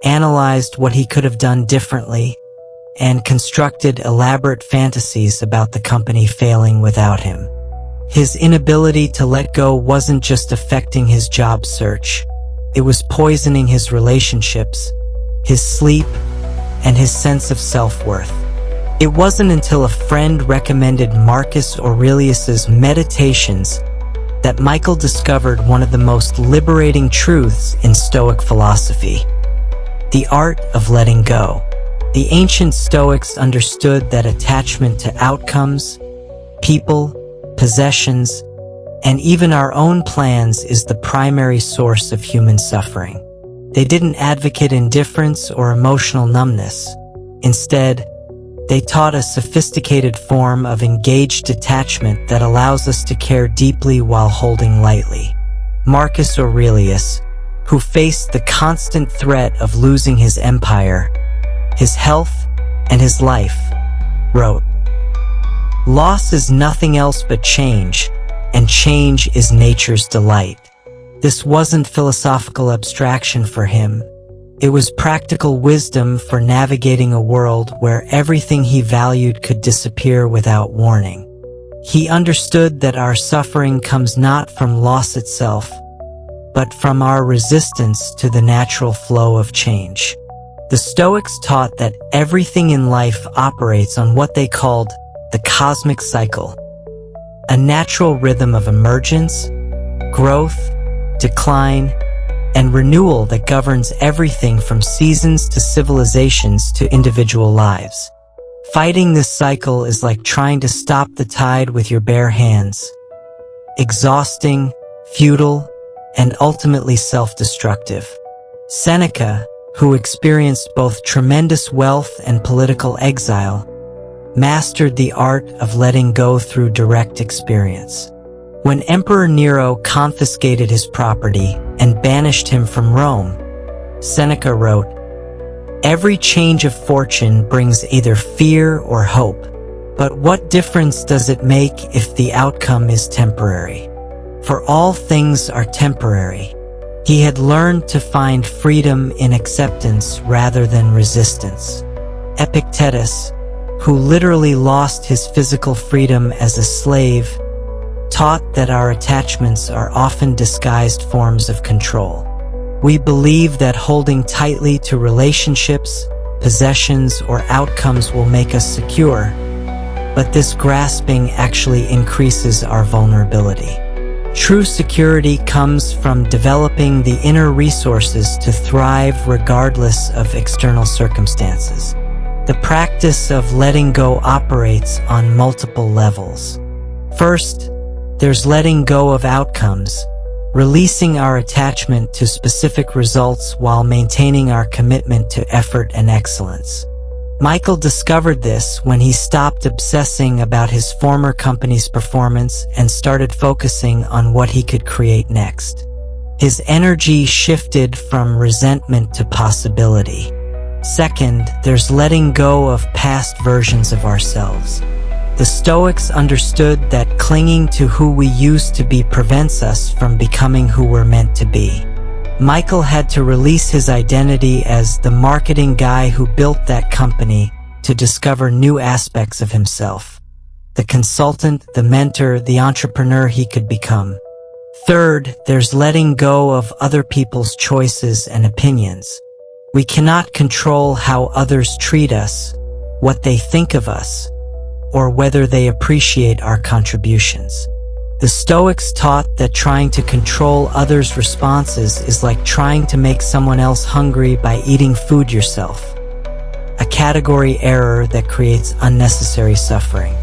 analyzed what he could have done differently, and constructed elaborate fantasies about the company failing without him. His inability to let go wasn't just affecting his job search, it was poisoning his relationships, his sleep, and his sense of self-worth. It wasn't until a friend recommended Marcus Aurelius's Meditations that Michael discovered one of the most liberating truths in Stoic philosophy: the art of letting go. The ancient Stoics understood that attachment to outcomes, people, possessions, and even our own plans is the primary source of human suffering. They didn't advocate indifference or emotional numbness. Instead, they taught a sophisticated form of engaged detachment that allows us to care deeply while holding lightly. Marcus Aurelius, who faced the constant threat of losing his empire, his health, and his life, wrote, "Loss is nothing else but change, and change is nature's delight." This wasn't philosophical abstraction for him. It was practical wisdom for navigating a world where everything he valued could disappear without warning. He understood that our suffering comes not from loss itself, but from our resistance to the natural flow of change. The Stoics taught that everything in life operates on what they called the cosmic cycle, a natural rhythm of emergence, growth, decline, and renewal that governs everything from seasons to civilizations to individual lives. Fighting this cycle is like trying to stop the tide with your bare hands. Exhausting, futile, and ultimately self-destructive. Seneca, who experienced both tremendous wealth and political exile, mastered the art of letting go through direct experience. When Emperor Nero confiscated his property and banished him from Rome, Seneca wrote, "Every change of fortune brings either fear or hope, but what difference does it make if the outcome is temporary? For all things are temporary." He had learned to find freedom in acceptance rather than resistance. Epictetus, who literally lost his physical freedom as a slave, taught that our attachments are often disguised forms of control. We believe that holding tightly to relationships, possessions, or outcomes will make us secure, but this grasping actually increases our vulnerability. True security comes from developing the inner resources to thrive regardless of external circumstances. The practice of letting go operates on multiple levels. First, there's letting go of outcomes, releasing our attachment to specific results while maintaining our commitment to effort and excellence. Michael discovered this when he stopped obsessing about his former company's performance and started focusing on what he could create next. His energy shifted from resentment to possibility. Second, there's letting go of past versions of ourselves. The Stoics understood that clinging to who we used to be prevents us from becoming who we're meant to be. Michael had to release his identity as the marketing guy who built that company to discover new aspects of himself. The consultant, the mentor, the entrepreneur he could become. Third, there's letting go of other people's choices and opinions. We cannot control how others treat us, what they think of us, or whether they appreciate our contributions. The Stoics taught that trying to control others' responses is like trying to make someone else hungry by eating food yourself, a category error that creates unnecessary suffering.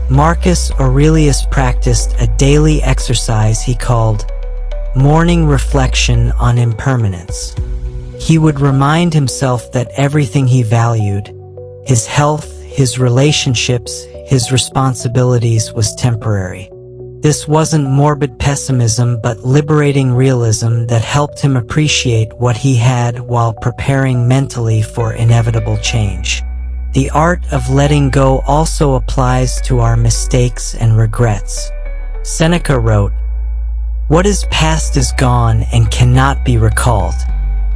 Marcus Aurelius practiced a daily exercise he called morning reflection on impermanence. He would remind himself that everything he valued, his health, his relationships, his responsibilities, was temporary. This wasn't morbid pessimism but liberating realism that helped him appreciate what he had while preparing mentally for inevitable change. The art of letting go also applies to our mistakes and regrets. Seneca wrote, "What is past is gone and cannot be recalled.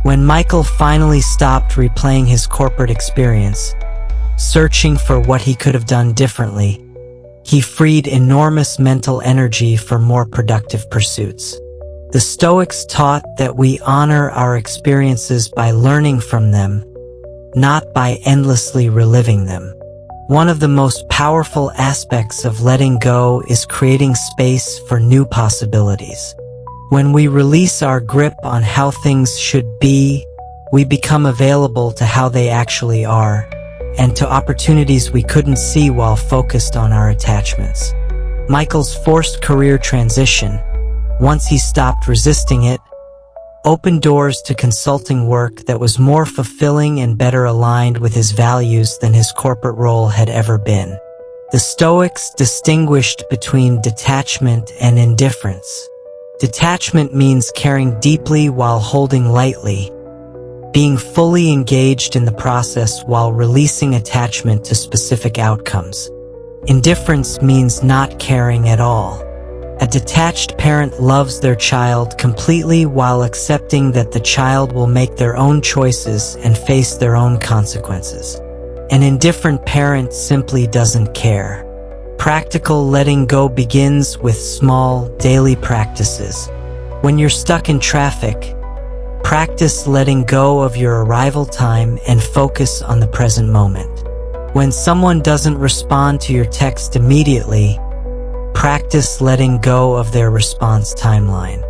When Michael finally stopped replaying his corporate experience, searching for what he could have done differently, he freed enormous mental energy for more productive pursuits. The Stoics taught that we honor our experiences by learning from them, not by endlessly reliving them. One of the most powerful aspects of letting go is creating space for new possibilities. When we release our grip on how things should be, we become available to how they actually are, and to opportunities we couldn't see while focused on our attachments. Michael's forced career transition, once he stopped resisting it, opened doors to consulting work that was more fulfilling and better aligned with his values than his corporate role had ever been. The Stoics distinguished between detachment and indifference. Detachment means caring deeply while holding lightly, being fully engaged in the process while releasing attachment to specific outcomes. Indifference means not caring at all. A detached parent loves their child completely while accepting that the child will make their own choices and face their own consequences. An indifferent parent simply doesn't care. Practical letting go begins with small, daily practices. When you're stuck in traffic, practice letting go of your arrival time and focus on the present moment. When someone doesn't respond to your text immediately, practice letting go of their response timeline.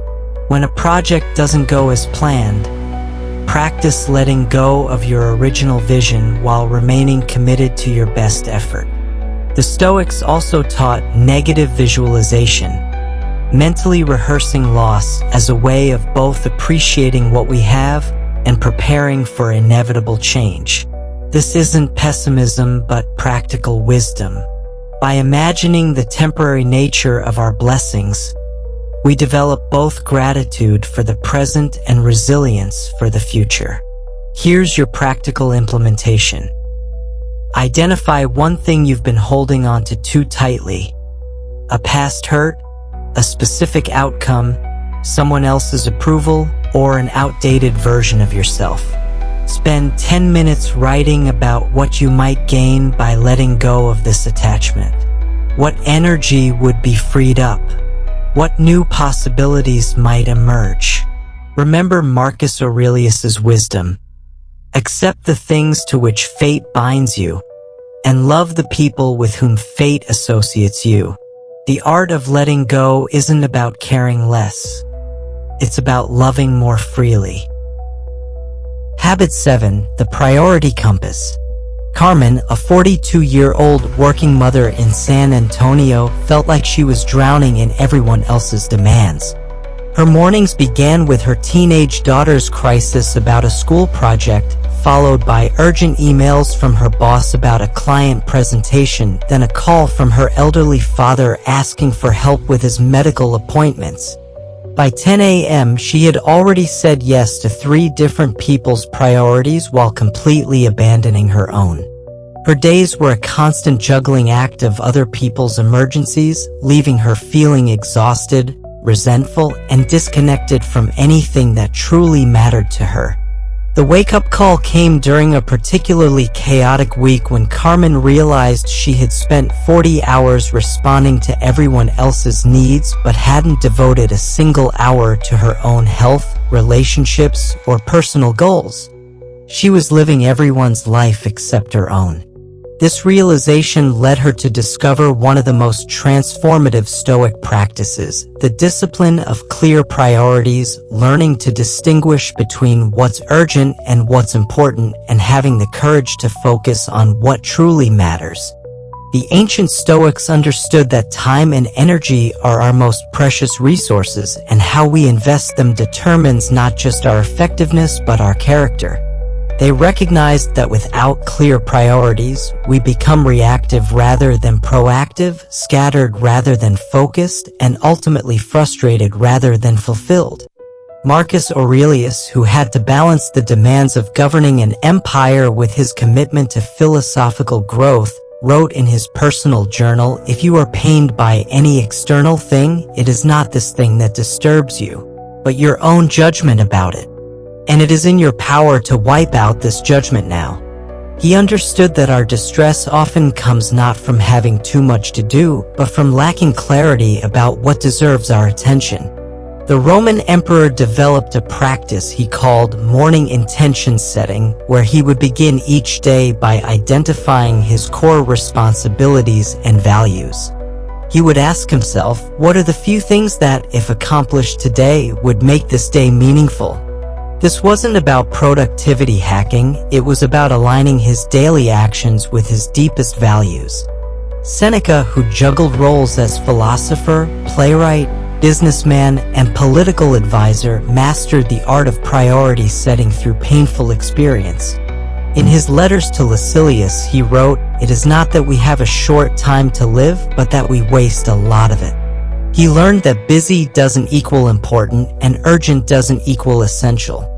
When a project doesn't go as planned, practice letting go of your original vision while remaining committed to your best effort. The Stoics also taught negative visualization, mentally rehearsing loss as a way of both appreciating what we have and preparing for inevitable change. This isn't pessimism but practical wisdom. By imagining the temporary nature of our blessings, we develop both gratitude for the present and resilience for the future. Here's your practical implementation. Identify one thing you've been holding on to too tightly: a past hurt, a specific outcome, someone else's approval, or an outdated version of yourself. Spend 10 minutes writing about what you might gain by letting go of this attachment. What energy would be freed up? What new possibilities might emerge? Remember Marcus Aurelius's wisdom. Accept the things to which fate binds you, and love the people with whom fate associates you. The art of letting go isn't about caring less. It's about loving more freely. Habit 7. The Priority Compass. Carmen, a 42-year-old working mother in San Antonio, felt like she was drowning in everyone else's demands. Her mornings began with her teenage daughter's crisis about a school project, followed by urgent emails from her boss about a client presentation, then a call from her elderly father asking for help with his medical appointments. By 10 a.m., she had already said yes to 3 different people's priorities while completely abandoning her own. Her days were a constant juggling act of other people's emergencies, leaving her feeling exhausted, resentful, and disconnected from anything that truly mattered to her. The wake-up call came during a particularly chaotic week when Carmen realized she had spent 40 hours responding to everyone else's needs but hadn't devoted a single hour to her own health, relationships, or personal goals. She was living everyone's life except her own. This realization led her to discover one of the most transformative Stoic practices, the discipline of clear priorities, learning to distinguish between what's urgent and what's important, and having the courage to focus on what truly matters. The ancient Stoics understood that time and energy are our most precious resources, and how we invest them determines not just our effectiveness but our character. They recognized that without clear priorities, we become reactive rather than proactive, scattered rather than focused, and ultimately frustrated rather than fulfilled. Marcus Aurelius, who had to balance the demands of governing an empire with his commitment to philosophical growth, wrote in his personal journal, "If you are pained by any external thing, it is not this thing that disturbs you, but your own judgment about it. and it is in your power to wipe out this judgment now. He understood that our distress often comes not from having too much to do, but from lacking clarity about what deserves our attention. The Roman emperor developed a practice he called morning intention setting, where he would begin each day by identifying his core responsibilities and values. He would ask himself, what are the few things that, if accomplished today, would make this day meaningful? This wasn't about productivity hacking, it was about aligning his daily actions with his deepest values. Seneca, who juggled roles as philosopher, playwright, businessman, and political advisor, mastered the art of priority setting through painful experience. In his letters to Lucilius, he wrote, "It is not that we have a short time to live, but that we waste a lot of it." He learned that busy doesn't equal important, and urgent doesn't equal essential.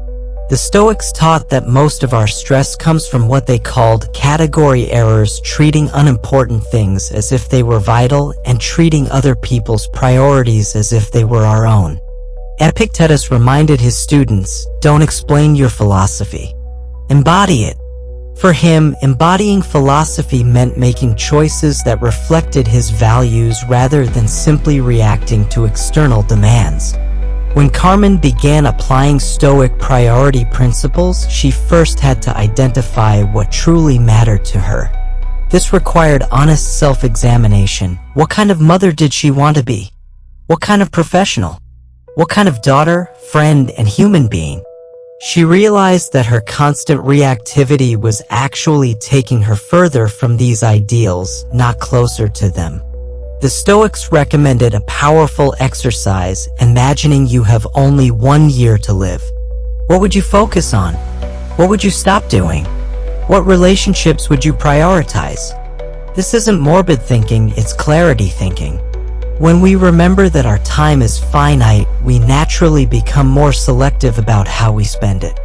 The Stoics taught that most of our stress comes from what they called category errors, treating unimportant things as if they were vital and treating other people's priorities as if they were our own. Epictetus reminded his students, don't explain your philosophy. Embody it. For him, embodying philosophy meant making choices that reflected his values rather than simply reacting to external demands. When Carmen began applying Stoic priority principles, she first had to identify what truly mattered to her. This required honest self-examination. What kind of mother did she want to be? What kind of professional? What kind of daughter, friend, and human being? She realized that her constant reactivity was actually taking her further from these ideals, not closer to them. The Stoics recommended a powerful exercise, imagining you have only 1 year to live. What would you focus on? What would you stop doing? What relationships would you prioritize? This isn't morbid thinking, it's clarity thinking. When we remember that our time is finite, we naturally become more selective about how we spend it.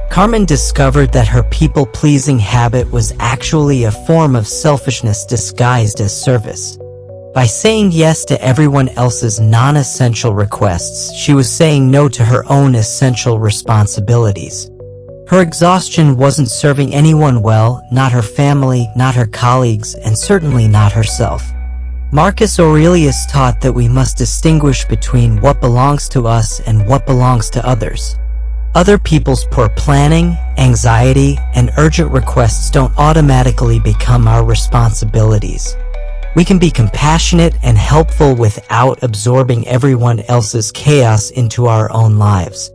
Carmen discovered that her people-pleasing habit was actually a form of selfishness disguised as service. By saying yes to everyone else's non-essential requests, she was saying no to her own essential responsibilities. Her exhaustion wasn't serving anyone well, not her family, not her colleagues, and certainly not herself. Marcus Aurelius taught that we must distinguish between what belongs to us and what belongs to others. Other people's poor planning, anxiety, and urgent requests don't automatically become our responsibilities. We can be compassionate and helpful without absorbing everyone else's chaos into our own lives.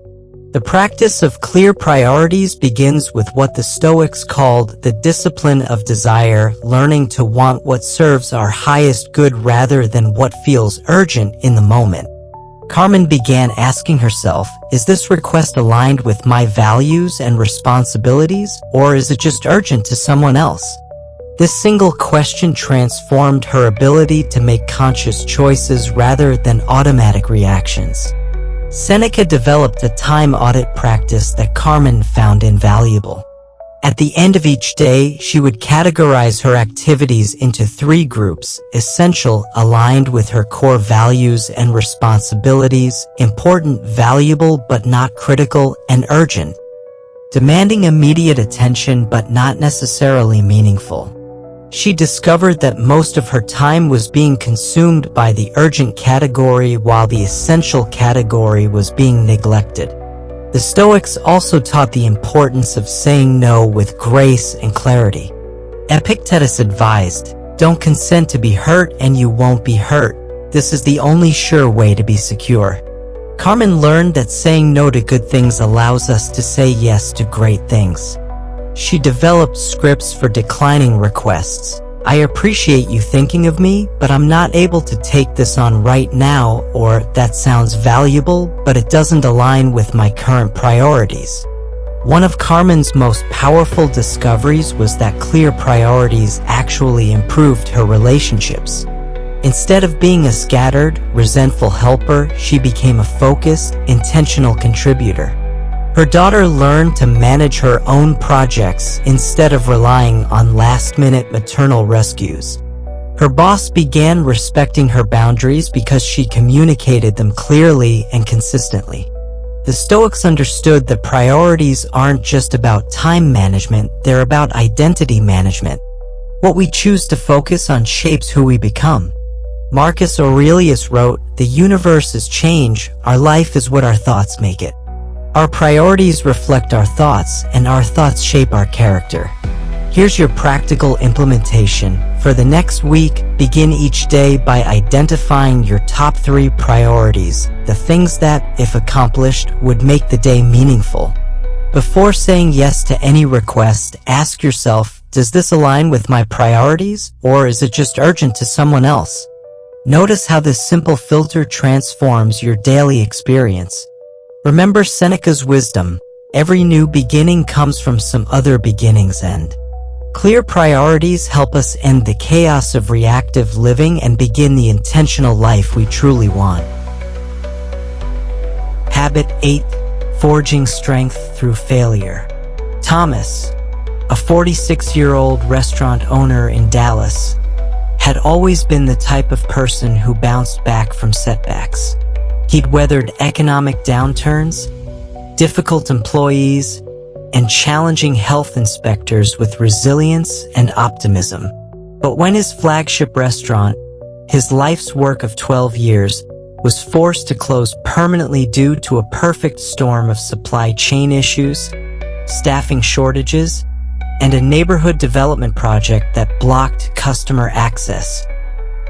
The practice of clear priorities begins with what the Stoics called the discipline of desire, learning to want what serves our highest good rather than what feels urgent in the moment. Carmen began asking herself, is this request aligned with my values and responsibilities, or is it just urgent to someone else? This single question transformed her ability to make conscious choices rather than automatic reactions. Seneca developed a time audit practice that Carmen found invaluable. At the end of each day, she would categorize her activities into 3 groups: essential, aligned with her core values and responsibilities; important, valuable but not critical; and urgent, demanding immediate attention but not necessarily meaningful. She discovered that most of her time was being consumed by the urgent category while the essential category was being neglected. The Stoics also taught the importance of saying no with grace and clarity. Epictetus advised, don't consent to be hurt and you won't be hurt. This is the only sure way to be secure. Carmen learned that saying no to good things allows us to say yes to great things. She developed scripts for declining requests. I appreciate you thinking of me, but I'm not able to take this on right now, or that sounds valuable, but it doesn't align with my current priorities. One of Carmen's most powerful discoveries was that clear priorities actually improved her relationships. Instead of being a scattered, resentful helper, she became a focused, intentional contributor. Her daughter learned to manage her own projects instead of relying on last-minute maternal rescues. Her boss began respecting her boundaries because she communicated them clearly and consistently. The Stoics understood that priorities aren't just about time management, they're about identity management. What we choose to focus on shapes who we become. Marcus Aurelius wrote, "The universe is change, our life is what our thoughts make it." Our priorities reflect our thoughts, and our thoughts shape our character. Here's your practical implementation. For the next week, begin each day by identifying your top 3 priorities, the things that, if accomplished, would make the day meaningful. Before saying yes to any request, ask yourself, does this align with my priorities, or is it just urgent to someone else? Notice how this simple filter transforms your daily experience. Remember Seneca's wisdom, every new beginning comes from some other beginning's end. Clear priorities help us end the chaos of reactive living and begin the intentional life we truly want. Habit 8. Forging strength through failure. Thomas, a 46-year-old restaurant owner in Dallas, had always been the type of person who bounced back from setbacks. He'd weathered economic downturns, difficult employees, and challenging health inspectors with resilience and optimism. But when his flagship restaurant, his life's work of 12 years, was forced to close permanently due to a perfect storm of supply chain issues, staffing shortages, and a neighborhood development project that blocked customer access,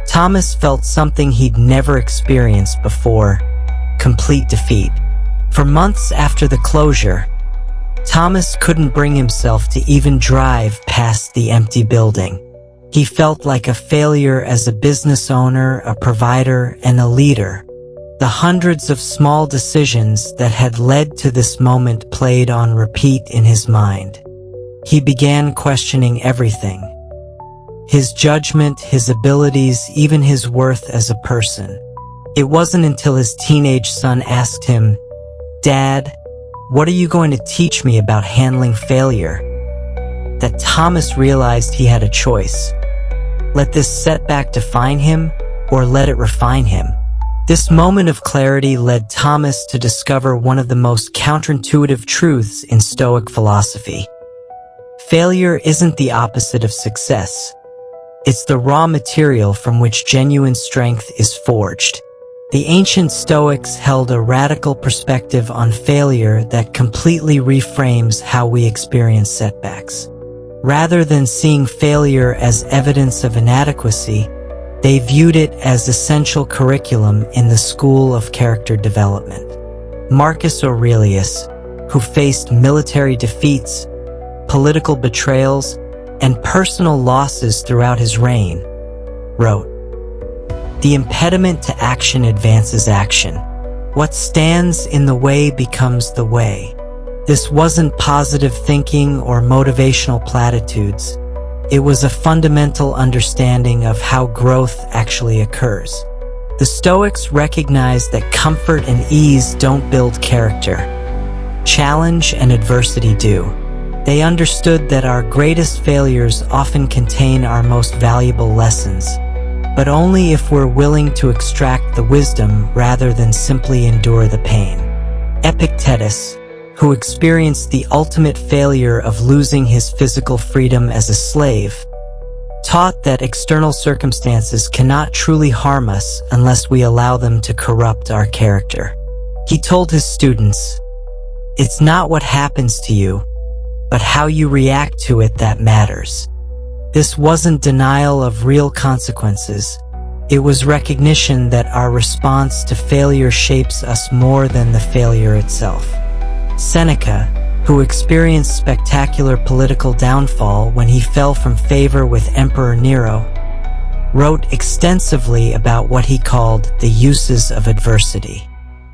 Thomas felt something he'd never experienced before: complete defeat. For months after the closure, Thomas couldn't bring himself to even drive past the empty building. He felt like a failure as a business owner, a provider, and a leader. The hundreds of small decisions that had led to this moment played on repeat in his mind. He began questioning everything: his judgment, his abilities, even his worth as a person. It wasn't until his teenage son asked him, "Dad, what are you going to teach me about handling failure?" that Thomas realized he had a choice. Let this setback define him, or let it refine him. This moment of clarity led Thomas to discover one of the most counterintuitive truths in Stoic philosophy. Failure isn't the opposite of success. It's the raw material from which genuine strength is forged. The ancient Stoics held a radical perspective on failure that completely reframes how we experience setbacks. Rather than seeing failure as evidence of inadequacy, they viewed it as essential curriculum in the school of character development. Marcus Aurelius, who faced military defeats, political betrayals, and personal losses throughout his reign, wrote, "The impediment to action advances action. What stands in the way becomes the way." This wasn't positive thinking or motivational platitudes. It was a fundamental understanding of how growth actually occurs. The Stoics recognized that comfort and ease don't build character. Challenge and adversity do. They understood that our greatest failures often contain our most valuable lessons, but only if we're willing to extract the wisdom rather than simply endure the pain. Epictetus, who experienced the ultimate failure of losing his physical freedom as a slave, taught that external circumstances cannot truly harm us unless we allow them to corrupt our character. He told his students, "It's not what happens to you, but how you react to it that matters." This wasn't denial of real consequences. It was recognition that our response to failure shapes us more than the failure itself. Seneca, who experienced spectacular political downfall when he fell from favor with Emperor Nero, wrote extensively about what he called the uses of adversity.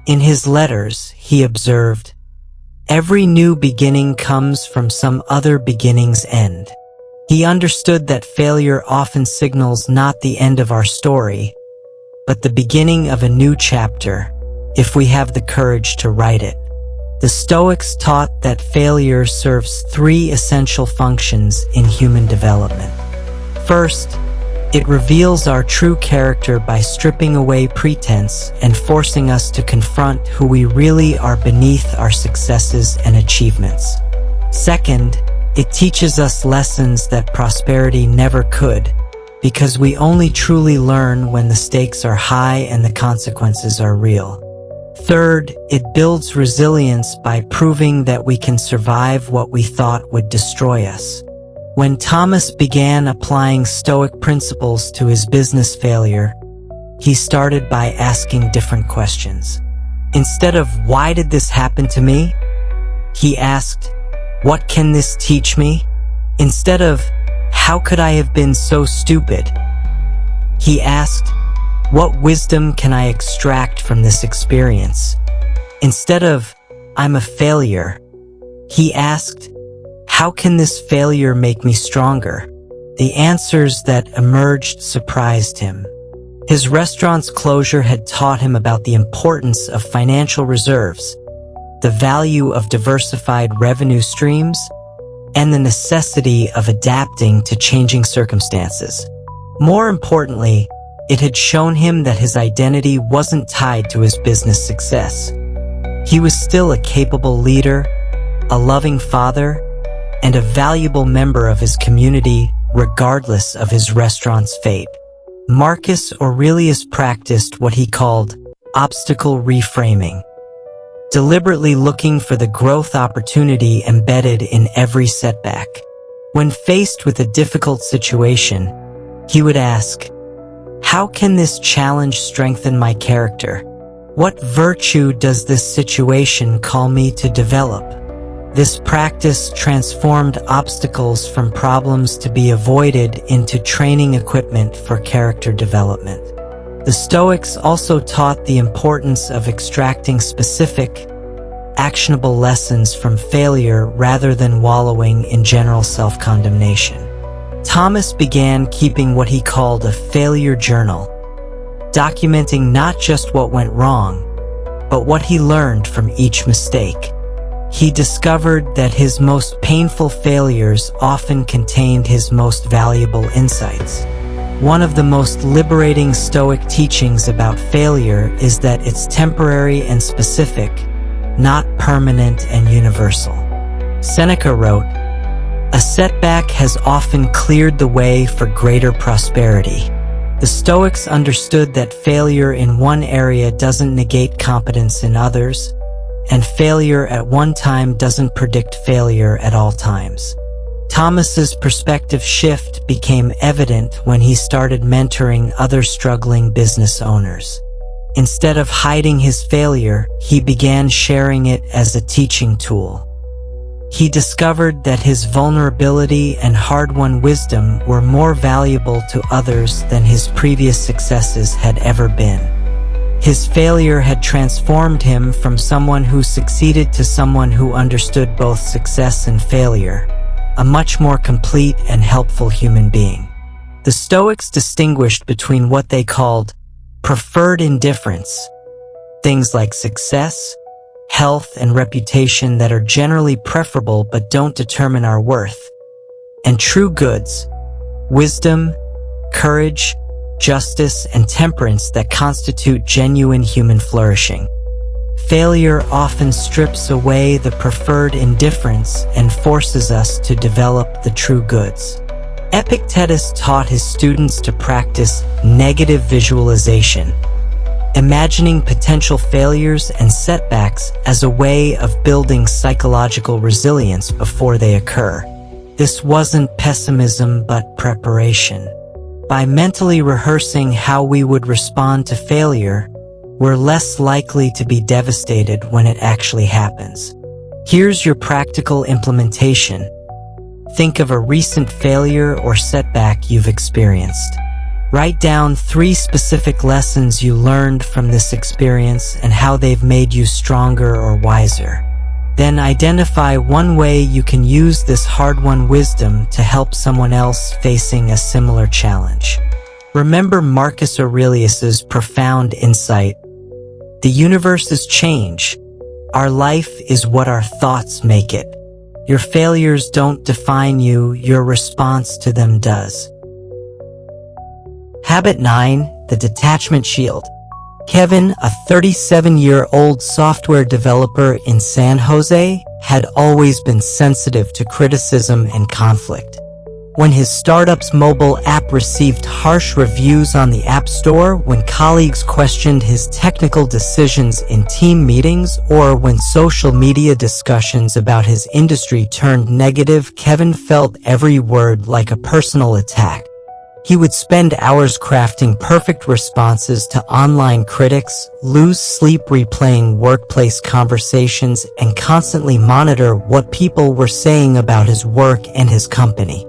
In his letters, he observed, "Every new beginning comes from some other beginning's end." He understood that failure often signals not the end of our story, but the beginning of a new chapter, if we have the courage to write it. The Stoics taught that failure serves 3 essential functions in human development. First, It reveals our true character by stripping away pretense and forcing us to confront who we really are beneath our successes and achievements. Second, it teaches us lessons that prosperity never could, because we only truly learn when the stakes are high and the consequences are real. Third, it builds resilience by proving that we can survive what we thought would destroy us. When Thomas began applying Stoic principles to his business failure, he started by asking different questions. Instead of "Why did this happen to me?" he asked, "What can this teach me?" Instead of "How could I have been so stupid?" he asked, "What wisdom can I extract from this experience?" Instead of "I'm a failure," he asked, "How can this failure make me stronger?" The answers that emerged surprised him. His restaurant's closure had taught him about the importance of financial reserves, the value of diversified revenue streams, and the necessity of adapting to changing circumstances. More importantly, it had shown him that his identity wasn't tied to his business success. He was still a capable leader, a loving father, and a valuable member of his community, regardless of his restaurant's fate. Marcus Aurelius practiced what he called obstacle reframing, deliberately looking for the growth opportunity embedded in every setback. When faced with a difficult situation, he would ask, "How can this challenge strengthen my character? What virtue does this situation call me to develop?" This practice transformed obstacles from problems to be avoided into training equipment for character development. The Stoics also taught the importance of extracting specific, actionable lessons from failure rather than wallowing in general self-condemnation. Thomas began keeping what he called a failure journal, documenting not just what went wrong, but what he learned from each mistake. He discovered that his most painful failures often contained his most valuable insights. One of the most liberating Stoic teachings about failure is that it's temporary and specific, not permanent and universal. Seneca wrote, "A setback has often cleared the way for greater prosperity." The Stoics understood that failure in one area doesn't negate competence in others, and failure at one time doesn't predict failure at all times. Thomas's perspective shift became evident when he started mentoring other struggling business owners. Instead of hiding his failure, he began sharing it as a teaching tool. He discovered that his vulnerability and hard-won wisdom were more valuable to others than his previous successes had ever been. His failure had transformed him from someone who succeeded to someone who understood both success and failure, a much more complete and helpful human being. The Stoics distinguished between what they called preferred indifference, things like success, health, and reputation that are generally preferable but don't determine our worth, and true goods, wisdom, courage, justice, and temperance that constitute genuine human flourishing. Failure often strips away the preferred indifference and forces us to develop the true goods. Epictetus taught his students to practice negative visualization, imagining potential failures and setbacks as a way of building psychological resilience before they occur. This wasn't pessimism but preparation. By mentally rehearsing how we would respond to failure, we're less likely to be devastated when it actually happens. Here's your practical implementation. Think of a recent failure or setback you've experienced. Write down 3 specific lessons you learned from this experience and how they've made you stronger or wiser. Then identify one way you can use this hard-won wisdom to help someone else facing a similar challenge. Remember Marcus Aurelius's profound insight: the universe is change. Our life is what our thoughts make it. Your failures don't define you, your response to them does. Habit 9. The Detachment Shield. Kevin, a 37-year-old software developer in San Jose, had always been sensitive to criticism and conflict. When his startup's mobile app received harsh reviews on the App Store, when colleagues questioned his technical decisions in team meetings, or when social media discussions about his industry turned negative, Kevin felt every word like a personal attack. He would spend hours crafting perfect responses to online critics, lose sleep replaying workplace conversations, and constantly monitor what people were saying about his work and his company.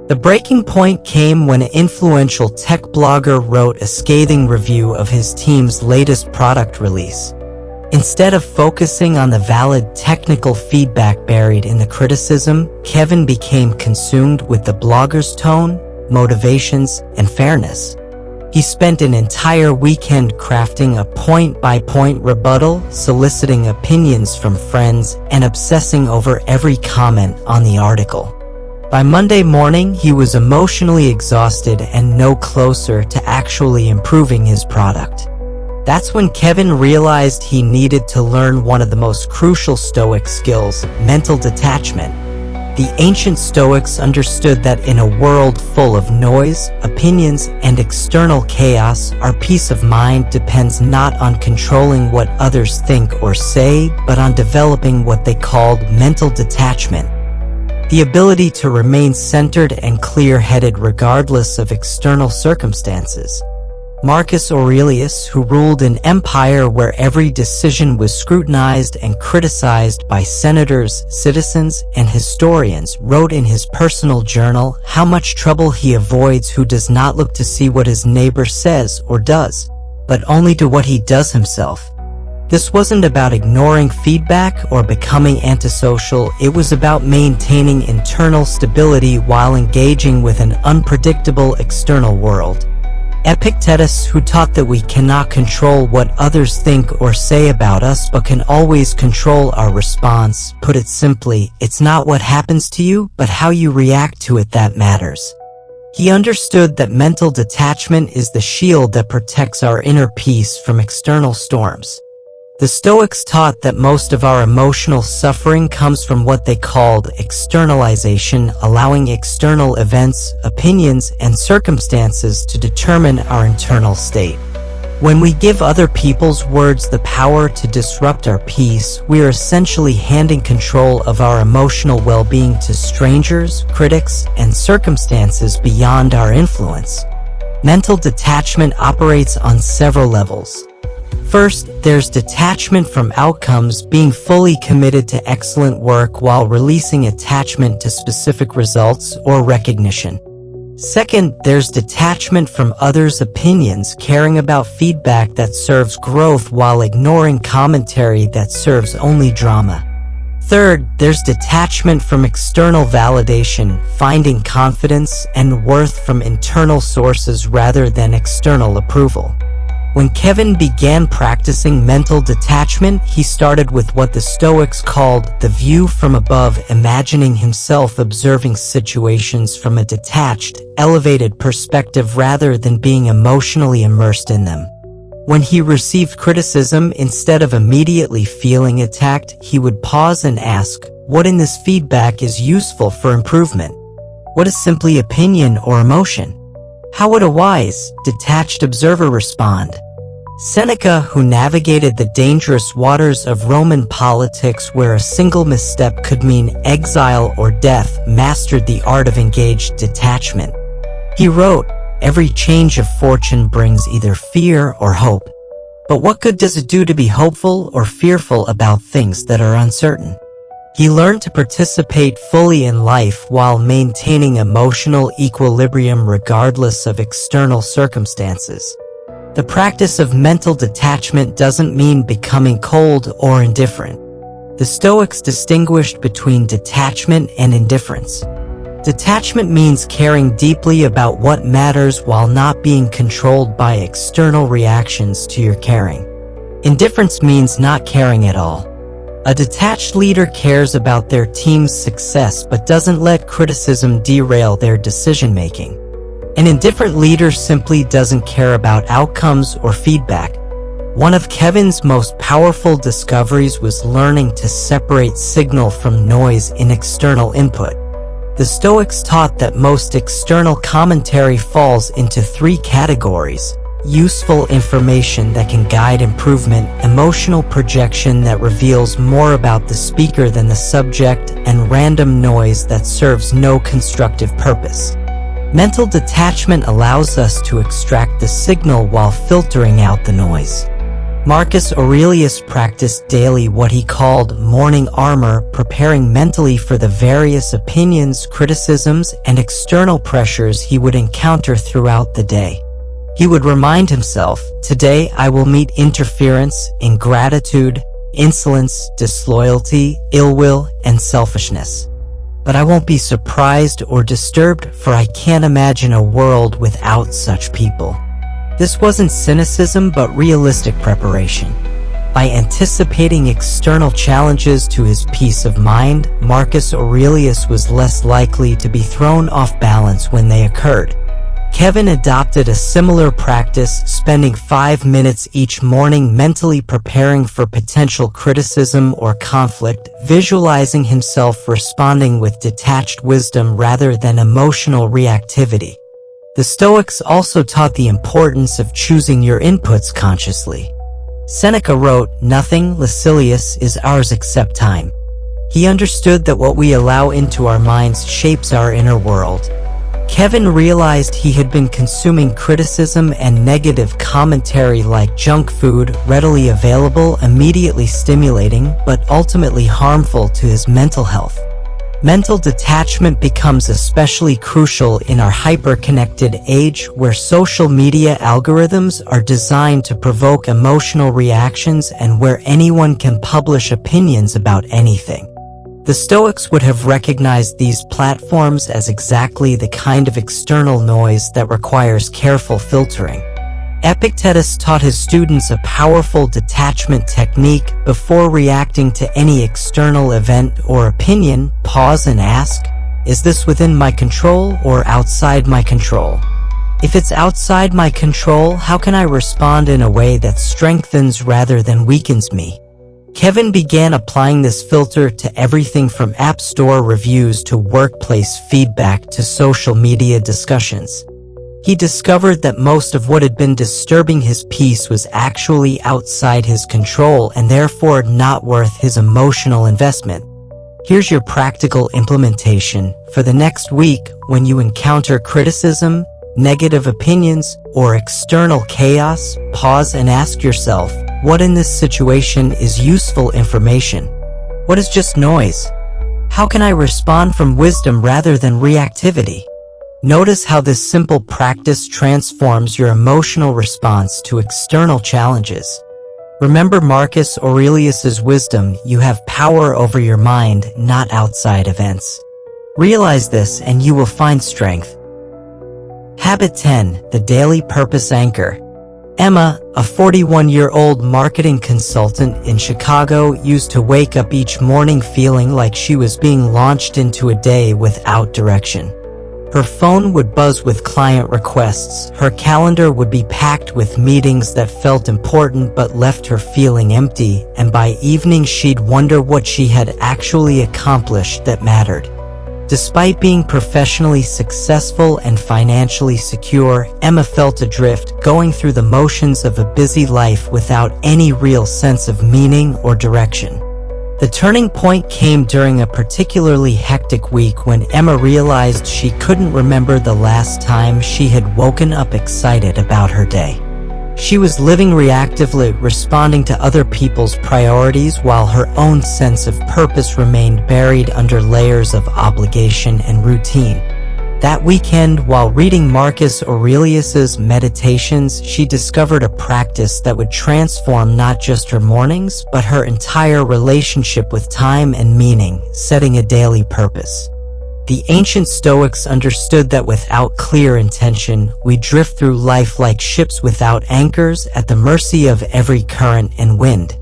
The breaking point came when an influential tech blogger wrote a scathing review of his team's latest product release. Instead of focusing on the valid technical feedback buried in the criticism, Kevin became consumed with the blogger's tone, motivations, and fairness. He spent an entire weekend crafting a point-by-point rebuttal, soliciting opinions from friends, and obsessing over every comment on the article. By Monday morning, he was emotionally exhausted and no closer to actually improving his product. That's when Kevin realized he needed to learn one of the most crucial Stoic skills, mental detachment. The ancient Stoics understood that in a world full of noise, opinions, and external chaos, our peace of mind depends not on controlling what others think or say, but on developing what they called mental detachment. The ability to remain centered and clear-headed regardless of external circumstances. Marcus Aurelius, who ruled an empire where every decision was scrutinized and criticized by senators, citizens, and historians, wrote in his personal journal how much trouble he avoids who does not look to see what his neighbor says or does, but only to what he does himself. This wasn't about ignoring feedback or becoming antisocial, it was about maintaining internal stability while engaging with an unpredictable external world. Epictetus, who taught that we cannot control what others think or say about us but can always control our response, put it simply, it's not what happens to you, but how you react to it that matters. He understood that mental detachment is the shield that protects our inner peace from external storms. The Stoics taught that most of our emotional suffering comes from what they called externalization, allowing external events, opinions, and circumstances to determine our internal state. When we give other people's words the power to disrupt our peace, we are essentially handing control of our emotional well-being to strangers, critics, and circumstances beyond our influence. Mental detachment operates on several levels. First, there's detachment from outcomes, being fully committed to excellent work while releasing attachment to specific results or recognition. Second, there's detachment from others' opinions, caring about feedback that serves growth while ignoring commentary that serves only drama. Third, there's detachment from external validation, finding confidence and worth from internal sources rather than external approval. When Kevin began practicing mental detachment, he started with what the Stoics called the view from above, imagining himself observing situations from a detached, elevated perspective rather than being emotionally immersed in them. When he received criticism, instead of immediately feeling attacked, he would pause and ask, what in this feedback is useful for improvement? What is simply opinion or emotion? How would a wise, detached observer respond? Seneca, who navigated the dangerous waters of Roman politics where a single misstep could mean exile or death, mastered the art of engaged detachment. He wrote, "Every change of fortune brings either fear or hope. But what good does it do to be hopeful or fearful about things that are uncertain?" He learned to participate fully in life while maintaining emotional equilibrium regardless of external circumstances. The practice of mental detachment doesn't mean becoming cold or indifferent. The Stoics distinguished between detachment and indifference. Detachment means caring deeply about what matters while not being controlled by external reactions to your caring. Indifference means not caring at all. A detached leader cares about their team's success but doesn't let criticism derail their decision-making. An indifferent leader simply doesn't care about outcomes or feedback. One of Kevin's most powerful discoveries was learning to separate signal from noise in external input. The Stoics taught that most external commentary falls into three categories: useful information that can guide improvement, emotional projection that reveals more about the speaker than the subject, and random noise that serves no constructive purpose. Mental detachment allows us to extract the signal while filtering out the noise. Marcus Aurelius practiced daily what he called morning armor, preparing mentally for the various opinions, criticisms, and external pressures he would encounter throughout the day. He would remind himself, "Today I will meet interference, ingratitude, insolence, disloyalty, ill will, and selfishness. But I won't be surprised or disturbed, for I can't imagine a world without such people." This wasn't cynicism but realistic preparation. By anticipating external challenges to his peace of mind, Marcus Aurelius was less likely to be thrown off balance when they occurred. Kevin adopted a similar practice, spending 5 minutes each morning mentally preparing for potential criticism or conflict, visualizing himself responding with detached wisdom rather than emotional reactivity. The Stoics also taught the importance of choosing your inputs consciously. Seneca wrote, "Nothing, Lucilius, is ours except time." He understood that what we allow into our minds shapes our inner world. Kevin realized he had been consuming criticism and negative commentary like junk food, readily available, immediately stimulating, but ultimately harmful to his mental health. Mental detachment becomes especially crucial in our hyper-connected age, where social media algorithms are designed to provoke emotional reactions and where anyone can publish opinions about anything. The Stoics would have recognized these platforms as exactly the kind of external noise that requires careful filtering. Epictetus taught his students a powerful detachment technique. Before reacting to any external event or opinion, pause and ask, "Is this within my control or outside my control? If it's outside my control, how can I respond in a way that strengthens rather than weakens me?" Kevin began applying this filter to everything from App Store reviews to workplace feedback to social media discussions. He discovered that most of what had been disturbing his peace was actually outside his control and therefore not worth his emotional investment. Here's your practical implementation. For the next week, when you encounter criticism, negative opinions, or external chaos, pause and ask yourself, what in this situation is useful information? What is just noise? How can I respond from wisdom rather than reactivity? Notice how this simple practice transforms your emotional response to external challenges. Remember Marcus Aurelius's wisdom: you have power over your mind, not outside events. Realize this and you will find strength. Habit 10. The Daily Purpose Anchor. Emma, a 41-year-old marketing consultant in Chicago, used to wake up each morning feeling like she was being launched into a day without direction. Her phone would buzz with client requests, her calendar would be packed with meetings that felt important but left her feeling empty, and by evening she'd wonder what she had actually accomplished that mattered. Despite being professionally successful and financially secure, Emma felt adrift, going through the motions of a busy life without any real sense of meaning or direction. The turning point came during a particularly hectic week when Emma realized she couldn't remember the last time she had woken up excited about her day. She was living reactively, responding to other people's priorities while her own sense of purpose remained buried under layers of obligation and routine. That weekend, while reading Marcus Aurelius's Meditations, she discovered a practice that would transform not just her mornings, but her entire relationship with time and meaning: setting a daily purpose. The ancient Stoics understood that without clear intention, we drift through life like ships without anchors, at the mercy of every current and wind.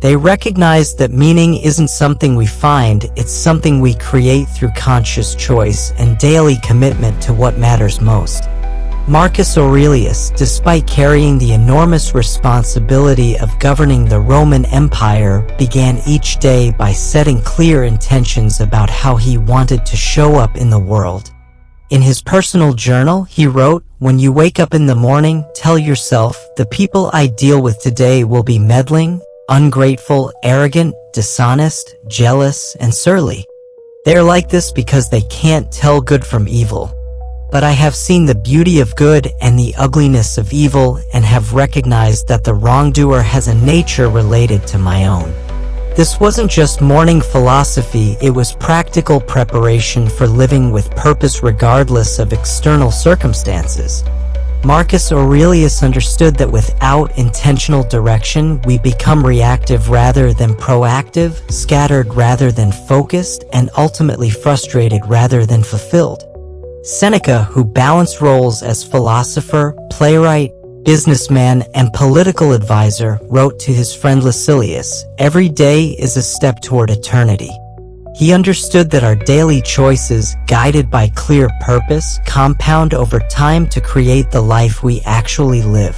They recognized that meaning isn't something we find, it's something we create through conscious choice and daily commitment to what matters most. Marcus Aurelius, despite carrying the enormous responsibility of governing the Roman Empire, began each day by setting clear intentions about how he wanted to show up in the world. In his personal journal, he wrote, "When you wake up in the morning, tell yourself, the people I deal with today will be meddling, ungrateful, arrogant, dishonest, jealous, and surly. They're like this because they can't tell good from evil. But I have seen the beauty of good and the ugliness of evil and have recognized that the wrongdoer has a nature related to my own." This wasn't just morning philosophy, it was practical preparation for living with purpose regardless of external circumstances. Marcus Aurelius understood that without intentional direction, we become reactive rather than proactive, scattered rather than focused, and ultimately frustrated rather than fulfilled. Seneca, who balanced roles as philosopher, playwright, businessman, and political advisor, wrote to his friend Lucilius, "Every day is a step toward eternity." He understood that our daily choices, guided by clear purpose, compound over time to create the life we actually live.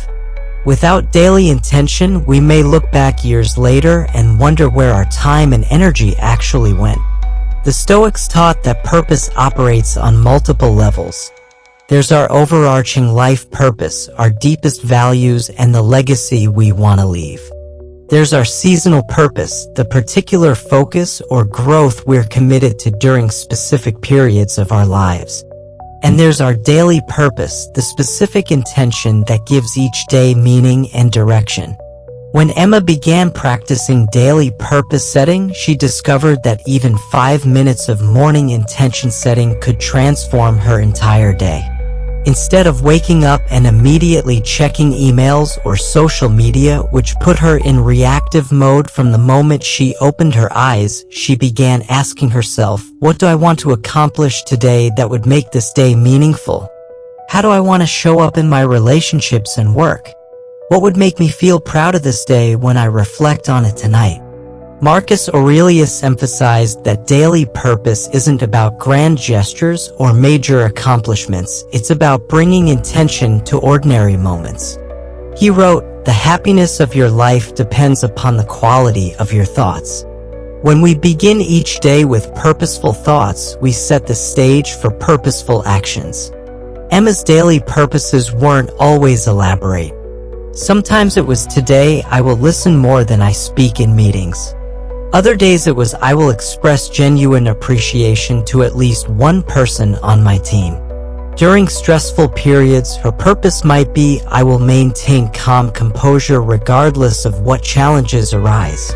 Without daily intention, we may look back years later and wonder where our time and energy actually went. The Stoics taught that purpose operates on multiple levels. There's our overarching life purpose, our deepest values, and the legacy we want to leave. There's our seasonal purpose, the particular focus or growth we're committed to during specific periods of our lives. And there's our daily purpose, the specific intention that gives each day meaning and direction. When Emma began practicing daily purpose setting, she discovered that even 5 minutes of morning intention setting could transform her entire day. Instead of waking up and immediately checking emails or social media, which put her in reactive mode from the moment she opened her eyes, she began asking herself, "What do I want to accomplish today that would make this day meaningful? How do I want to show up in my relationships and work? What would make me feel proud of this day when I reflect on it tonight?" Marcus Aurelius emphasized that daily purpose isn't about grand gestures or major accomplishments, it's about bringing intention to ordinary moments. He wrote, "The happiness of your life depends upon the quality of your thoughts." When we begin each day with purposeful thoughts, we set the stage for purposeful actions. Emma's daily purposes weren't always elaborate. Sometimes it was, "Today I will listen more than I speak in meetings." Other days it was, "I will express genuine appreciation to at least one person on my team." During stressful periods, her purpose might be, "I will maintain calm composure regardless of what challenges arise."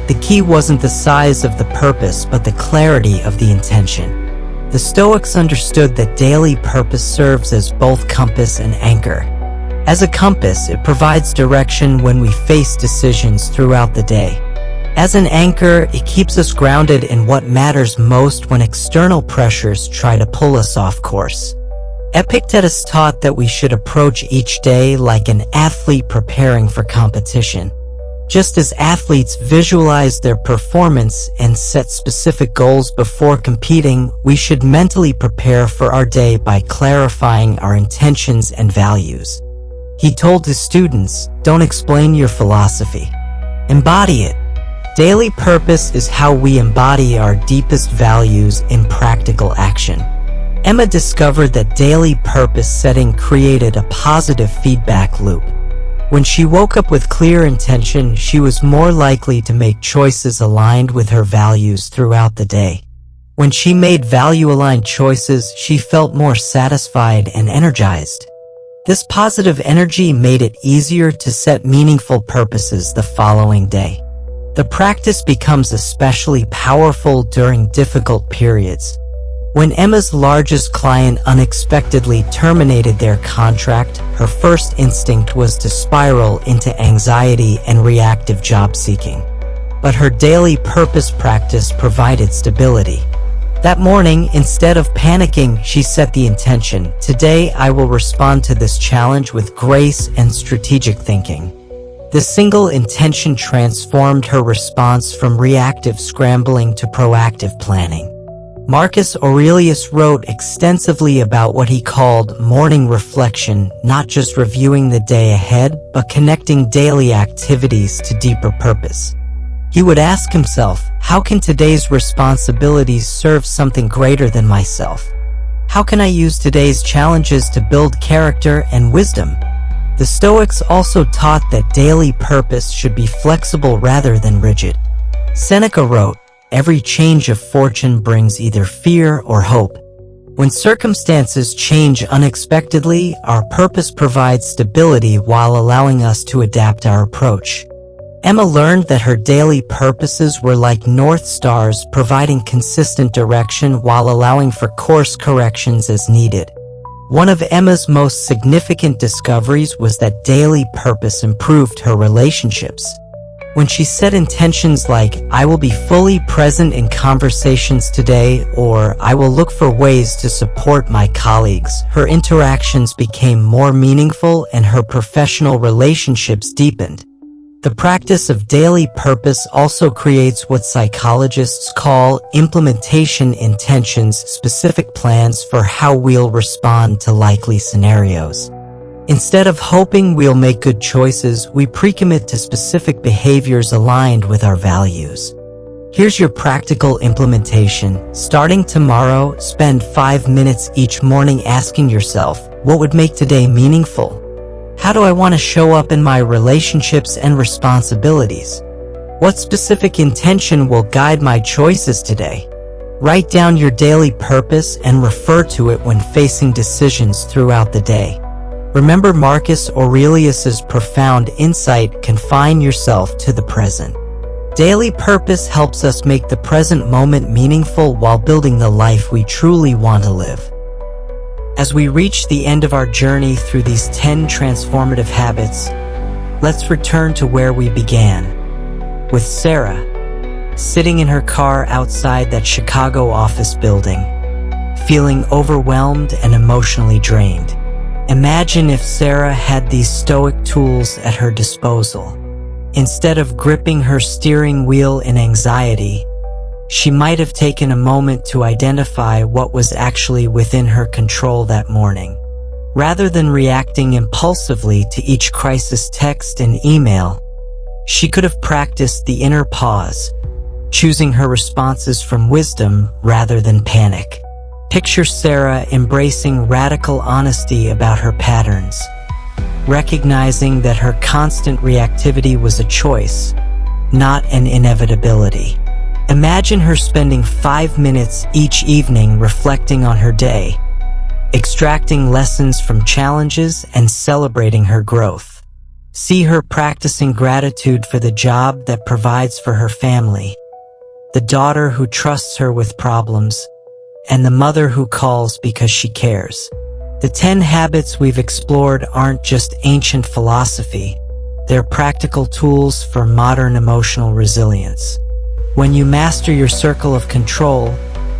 The key wasn't the size of the purpose but the clarity of the intention. The Stoics understood that daily purpose serves as both compass and anchor. As a compass, it provides direction when we face decisions throughout the day. As an anchor, it keeps us grounded in what matters most when external pressures try to pull us off course. Epictetus taught that we should approach each day like an athlete preparing for competition. Just as athletes visualize their performance and set specific goals before competing, we should mentally prepare for our day by clarifying our intentions and values. He told his students, "Don't explain your philosophy. Embody it." Daily purpose is how we embody our deepest values in practical action. Emma discovered that daily purpose setting created a positive feedback loop. When she woke up with clear intention, she was more likely to make choices aligned with her values throughout the day. When she made value-aligned choices, she felt more satisfied and energized. This positive energy made it easier to set meaningful purposes the following day. The practice becomes especially powerful during difficult periods. When Emma's largest client unexpectedly terminated their contract, her first instinct was to spiral into anxiety and reactive job seeking. But her daily purpose practice provided stability. That morning, instead of panicking, she set the intention, "Today I will respond to this challenge with grace and strategic thinking." The single intention transformed her response from reactive scrambling to proactive planning. Marcus Aurelius wrote extensively about what he called morning reflection, not just reviewing the day ahead, but connecting daily activities to deeper purpose. He would ask himself, how can today's responsibilities serve something greater than myself? How can I use today's challenges to build character and wisdom? The Stoics also taught that daily purpose should be flexible rather than rigid. Seneca wrote, "Every change of fortune brings either fear or hope." When circumstances change unexpectedly, our purpose provides stability while allowing us to adapt our approach. Emma learned that her daily purposes were like North Stars, providing consistent direction while allowing for course corrections as needed. One of Emma's most significant discoveries was that daily purpose improved her relationships. When she set intentions like, "I will be fully present in conversations today," or "I will look for ways to support my colleagues," her interactions became more meaningful and her professional relationships deepened. The practice of daily purpose also creates what psychologists call implementation intentions, specific plans for how we'll respond to likely scenarios. Instead of hoping we'll make good choices, we pre-commit to specific behaviors aligned with our values. Here's your practical implementation. Starting tomorrow, spend 5 minutes each morning asking yourself, what would make today meaningful? How do I want to show up in my relationships and responsibilities? What specific intention will guide my choices today? Write down your daily purpose and refer to it when facing decisions throughout the day. Remember Marcus Aurelius's profound insight, confine yourself to the present. Daily purpose helps us make the present moment meaningful while building the life we truly want to live. As we reach the end of our journey through these 10 transformative habits, let's return to where we began, with Sarah, sitting in her car outside that Chicago office building, feeling overwhelmed and emotionally drained. Imagine if Sarah had these Stoic tools at her disposal. Instead of gripping her steering wheel in anxiety, she might have taken a moment to identify what was actually within her control that morning. Rather than reacting impulsively to each crisis text and email, she could have practiced the inner pause, choosing her responses from wisdom rather than panic. Picture Sarah embracing radical honesty about her patterns, recognizing that her constant reactivity was a choice, not an inevitability. Imagine her spending 5 minutes each evening reflecting on her day, extracting lessons from challenges and celebrating her growth. See her practicing gratitude for the job that provides for her family, the daughter who trusts her with problems, and the mother who calls because she cares. The 10 habits we've explored aren't just ancient philosophy, they're practical tools for modern emotional resilience. When you master your circle of control,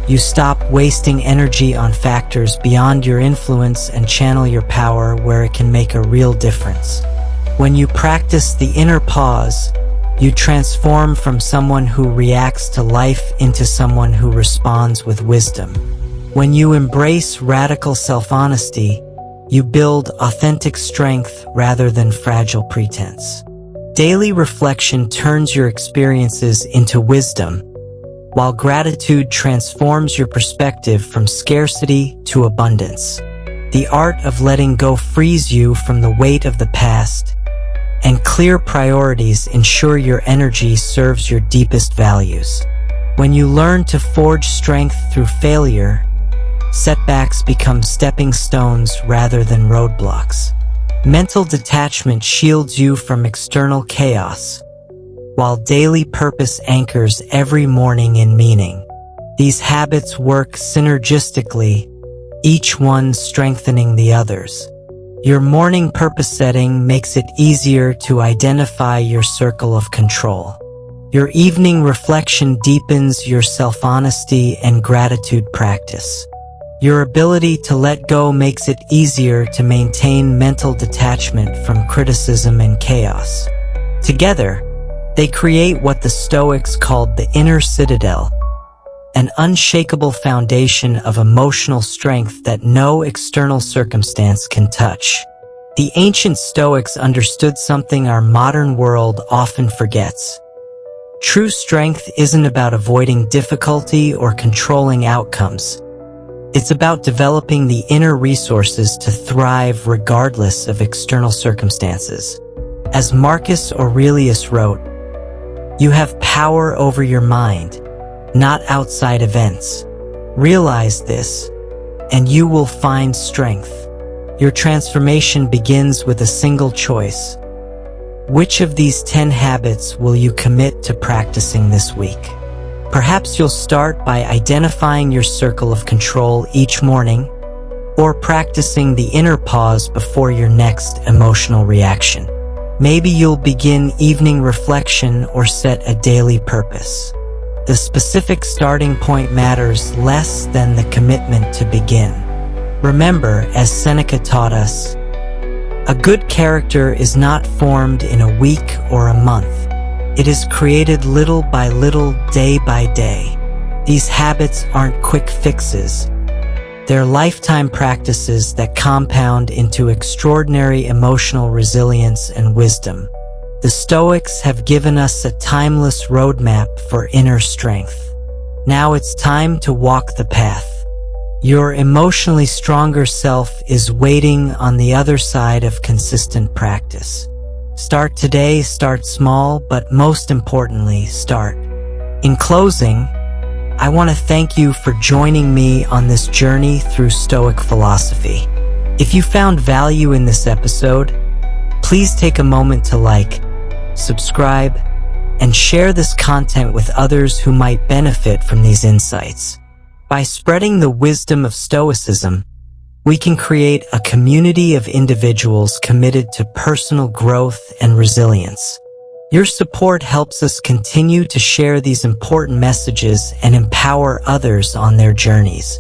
you stop wasting energy on factors beyond your influence and channel your power where it can make a real difference. When you practice the inner pause, you transform from someone who reacts to life into someone who responds with wisdom. When you embrace radical self-honesty, you build authentic strength rather than fragile pretense. Daily reflection turns your experiences into wisdom, while gratitude transforms your perspective from scarcity to abundance. The art of letting go frees you from the weight of the past, and clear priorities ensure your energy serves your deepest values. When you learn to forge strength through failure, setbacks become stepping stones rather than roadblocks. Mental detachment shields you from external chaos, while daily purpose anchors every morning in meaning. These habits work synergistically, each one strengthening the others. Your morning purpose setting makes it easier to identify your circle of control. Your evening reflection deepens your self-honesty and gratitude practice. Your ability to let go makes it easier to maintain mental detachment from criticism and chaos. Together, they create what the Stoics called the inner citadel, an unshakable foundation of emotional strength that no external circumstance can touch. The ancient Stoics understood something our modern world often forgets. True strength isn't about avoiding difficulty or controlling outcomes. It's about developing the inner resources to thrive regardless of external circumstances. As Marcus Aurelius wrote, "You have power over your mind, not outside events. Realize this, and you will find strength." Your transformation begins with a single choice. Which of these 10 habits will you commit to practicing this week? Perhaps you'll start by identifying your circle of control each morning, or practicing the inner pause before your next emotional reaction. Maybe you'll begin evening reflection or set a daily purpose. The specific starting point matters less than the commitment to begin. Remember, as Seneca taught us, a good character is not formed in a week or a month. It is created little by little, day by day. These habits aren't quick fixes. They're lifetime practices that compound into extraordinary emotional resilience and wisdom. The Stoics have given us a timeless roadmap for inner strength. Now it's time to walk the path. Your emotionally stronger self is waiting on the other side of consistent practice. Start today, start small, but most importantly, start. In closing, I want to thank you for joining me on this journey through Stoic philosophy. If you found value in this episode, please take a moment to like, subscribe, and share this content with others who might benefit from these insights. By spreading the wisdom of Stoicism, we can create a community of individuals committed to personal growth and resilience. Your support helps us continue to share these important messages and empower others on their journeys.